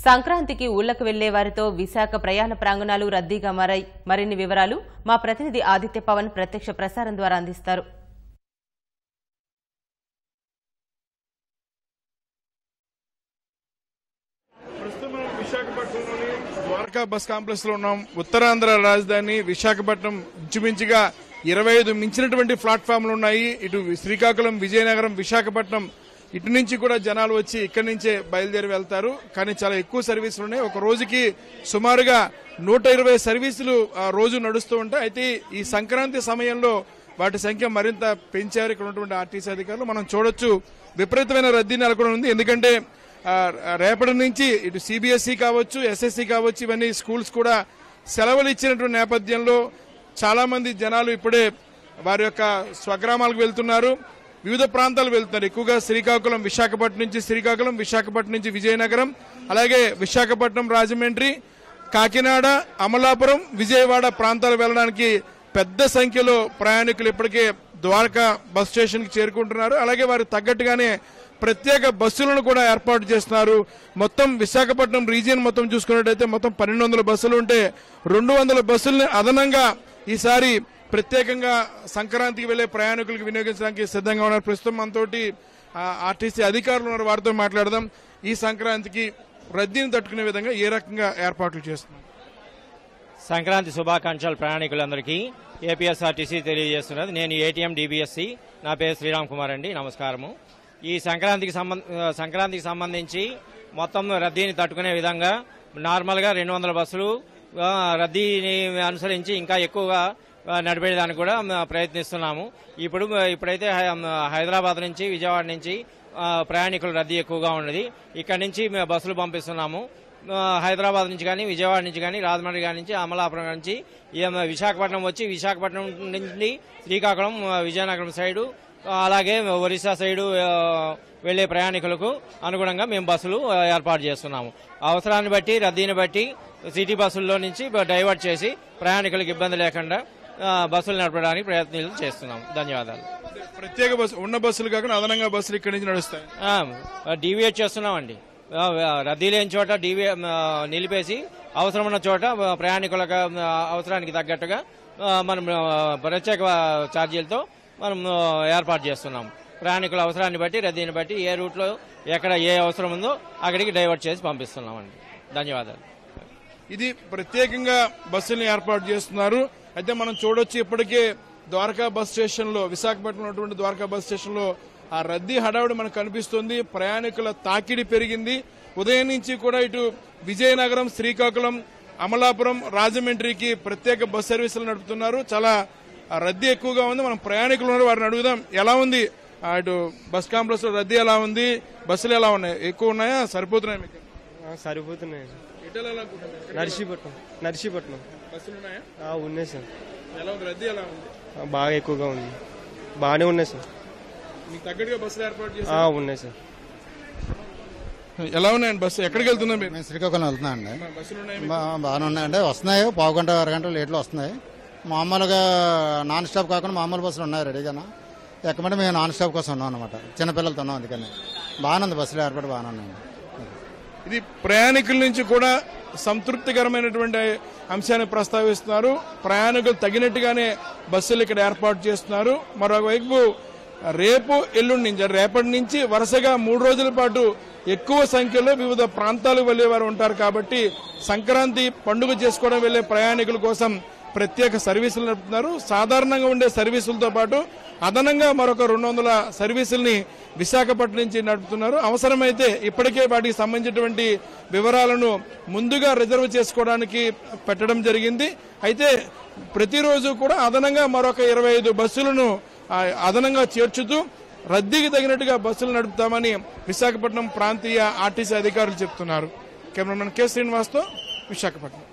సంక్రాంతికి ఊళ్లకు వెళ్లే వారితో విశాఖ ప్రయాణ ప్రాంగణాలు రద్దీగా మారాయి. మరిన్ని వివరాలు మా ప్రతినిధి ఆదిత్య పవన్ ప్రత్యక్ష ప్రసారం ద్వారా అందిస్తారు. విశాఖపట్నంలోని ద్వారకా బస్ కాంప్లెక్స్ లో ఉన్నాం. ఉత్తరాంధ్ర రాజధాని విశాఖపట్నం ఇంచుమించుగా 25 మించినటువంటి ప్లాట్ఫామ్లు ఉన్నాయి. ఇటు శ్రీకాకుళం, విజయనగరం, విశాఖపట్నం ఇటు నుంచి కూడా జనాలు వచ్చి ఇక్కడి నుంచే బయలుదేరి వెళ్తారు. కానీ చాలా ఎక్కువ సర్వీసులు ఉన్నాయి. ఒక రోజుకి సుమారుగా 120 సర్వీసులు రోజు నడుస్తూ ఉంటాయి. అయితే ఈ సంక్రాంతి సమయంలో వాటి సంఖ్య మరింత పెంచారు ఇక్కడ ఉన్నటువంటి ఆర్టీసీ అధికారులు. మనం చూడొచ్చు విపరీతమైన రద్దీ నెలకొని ఉంది. ఎందుకంటే రేపటి నుంచి ఇటు సిబిఎస్ఈ కావచ్చు, ఎస్ఎస్సి కావచ్చు, ఇవన్నీ స్కూల్స్ కూడా సెలవులు ఇచ్చినటువంటి నేపథ్యంలో చాలా మంది జనాలు ఇప్పుడే వారి యొక్క స్వగ్రామాలకు వెళ్తున్నారు, వివిధ ప్రాంతాలు వెళ్తున్నారు. ఎక్కువగా శ్రీకాకుళం, విశాఖపట్నం నుంచి విజయనగరం, అలాగే విశాఖపట్నం, రాజమండ్రి, కాకినాడ, అమలాపురం, విజయవాడ ప్రాంతాలు వెళ్లడానికి పెద్ద సంఖ్యలో ప్రయాణికులు ఇప్పటికే ద్వారకా బస్ స్టేషన్ కి చేరుకుంటున్నారు. అలాగే వారికి తగ్గట్టుగానే ప్రత్యేక బస్సులను కూడా ఏర్పాటు చేస్తున్నారు. మొత్తం విశాఖపట్నం రీజియన్ మొత్తం చూసుకున్నట్టయితే మొత్తం 1200 బస్సులు ఉంటే 200 బస్సుల్ని అదనంగా ఈసారి ప్రత్యేకంగా సంక్రాంతికి వెళ్లే ప్రయాణికులకు వినియోగించడానికి సిద్ధంగా ఉన్నారు. ప్రస్తుతం మనతోటి ఆర్టీసీ అధికారులు ఉన్నారు, వారితో మాట్లాడదాం. ఈ సంక్రాంతికి రద్దీని తట్టుకునే విధంగా ఏ రకంగా ఏర్పాట్లు చేస్తున్నారు? సంక్రాంతి శుభాకాంక్షలు ప్రయాణికులందరికీ ఏపీఎస్ఆర్టీసీ తెలియజేస్తున్నది. నేను ఏటీఎం డిబిఎస్సి, నా పేరు శ్రీరామ్ కుమార్ అండి. నమస్కారము. ఈ సంక్రాంతికి సంబంధించి మొత్తం రద్దీని తట్టుకునే విధంగా నార్మల్గా 200 బస్సులు రద్దీని అనుసరించి ఇంకా ఎక్కువగా నడిపేదానికి కూడా ప్రయత్నిస్తున్నాము. ఇప్పుడైతే హైదరాబాద్ నుంచి, విజయవాడ నుంచి ప్రయాణికుల రద్దీ ఎక్కువగా ఉన్నది. ఇక్కడి నుంచి బస్సులు పంపిస్తున్నాము. హైదరాబాద్ నుంచి కానీ, విజయవాడ నుంచి కానీ, రాజమండ్రి నుంచి, అమలాపురం నుంచి, విశాఖపట్నం వచ్చి విశాఖపట్నం నుంచి శ్రీకాకుళం, విజయనగరం సైడు, అలాగే ఒరిస్సా సైడు వెళ్లే ప్రయాణికులకు అనుగుణంగా మేము బస్సులు ఏర్పాటు చేస్తున్నాము. అవసరాన్ని బట్టి, రద్దీని బట్టి సిటీ బస్సుల్లో నుంచి డైవర్ట్ చేసి ప్రయాణికులకు ఇబ్బంది లేకుండా బస్సులు నడపడానికి ప్రయత్నాలు చేస్తున్నాము. ధన్యవాదాలు. ప్రత్యేక బస్సు ఉన్న బస్సులు కాకుండా అదనంగా బస్సులు ఇక్కడి నుంచి నడుస్తాయి. డీవియేట్ చేస్తున్నామండి. రద్దీ లేని చోట నిలిపేసి అవసరమైన చోట ప్రయాణికులకు అవసరానికి తగ్గట్టుగా మనం ప్రత్యేక ఛార్జీలతో మనం ఏర్పాటు చేస్తున్నాం. ప్రయాణికుల అవసరాన్ని బట్టి, రద్దీని బట్టి ఏ రూట్లో ఎక్కడ ఏ అవసరం ఉందో అక్కడికి డైవర్ట్ చేసి పంపిస్తున్నామండి. ధన్యవాదాలు. ఇది ప్రత్యేకంగా బస్సులను ఏర్పాటు చేస్తున్నారు. అయితే మనం చూడొచ్చు ఇప్పటికే ద్వారకా బస్ స్టేషన్ లో, విశాఖపట్నం ఉన్నటువంటి ద్వారకా బస్ స్టేషన్ లో ఆ రద్దీ హడావుడి మనకు కనిపిస్తుంది. ప్రయాణికుల తాకిడి పెరిగింది. ఉదయం నుంచి కూడా ఇటు విజయనగరం, శ్రీకాకుళం, అమలాపురం, రాజమండ్రికి ప్రత్యేక బస్ సర్వీసులు నడుపుతున్నారు. చాలా రద్దీ ఎక్కువగా ఉంది. మనం ప్రయాణికులు ఉన్నారు, వారిని అడుగుదాం ఎలా ఉంది ఇటు బస్ కాంప్లెక్స్ లో రద్దీ ఎలా ఉంది, బస్సులు ఎలా ఉన్నాయి, ఎక్కువ ఉన్నాయా, సరిపోతున్నాయి? మీకు సరిపోతున్నాయి. నర్సీపట్నం బస్సులు ఉన్నాయా? ఉన్నాయి సార్. ఎలా ఉంది రద్దీ? ఎలా ఉంది? బాగా ఎక్కువగా ఉంది. బాగానే ఉన్నాయి సార్. మీకు తగ్గట్టుగా బస్సులు ఏర్పాటు చేసి ఉన్నాయి సార్. ఎలా ఉన్నాయండి బస్సు? ఎక్కడికి వెళ్తున్నాం? మేము శ్రీకాకుళం వెళ్తున్నా అండి. బస్సులు బాగానే ఉన్నాయండి. వస్తున్నాయి, పావుగంట అరగంట లేట్లో వస్తున్నాయి. మామూలుగా నాన్ స్టాప్ కాకుండా మామూలు బస్సులు ఉన్నాయి రెడీగానే. ఎక్కమంటే మేము నాన్ స్టాప్ కోసం ఉన్నాం అనమాట, చిన్నపిల్లలతో ఉన్నాం. అందుకని బాగానే ఉంది, బస్సులు ఏర్పాటు బాగానే ఉన్నాయండి. ఇది ప్రయాణికుల నుంచి కూడా సంతృప్తికరమైనటువంటి అంశాన్ని ప్రస్తావిస్తున్నారు. ప్రయాణికులు తగినట్టుగానే బస్సులు ఇక్కడ ఏర్పాటు చేస్తున్నారు. మరోవైపు రేపు, ఎల్లుండి రేపటి నుంచి వరుసగా 3 రోజుల పాటు ఎక్కువ సంఖ్యలో వివిధ ప్రాంతాలకు వెళ్లేవారు ఉంటారు. కాబట్టి సంక్రాంతి పండుగ చేసుకోవడం వెళ్లే ప్రయాణికుల కోసం ప్రత్యేక సర్వీసులు నడుపుతున్నారు. సాధారణంగా ఉండే సర్వీసులతో పాటు అదనంగా మరొక 200 సర్వీసుల్ని విశాఖపట్నం నుంచి నడుపుతున్నారు. అవసరమైతే ఇప్పటికే వాటికి సంబంధించినటువంటి వివరాలను ముందుగా రిజర్వ్ చేసుకోవడానికి పెట్టడం జరిగింది. అయితే ప్రతిరోజు కూడా అదనంగా మరొక 25 బస్సులను అదనంగా చేర్చుతూ రద్దీకి తగినట్టుగా బస్సులు నడుపుతామని విశాఖపట్నం ప్రాంతీయ ఆర్టీసీ అధికారులు చెప్తున్నారు. కెమెరామెన్ కె శ్రీనివాస్తో విశాఖపట్నం.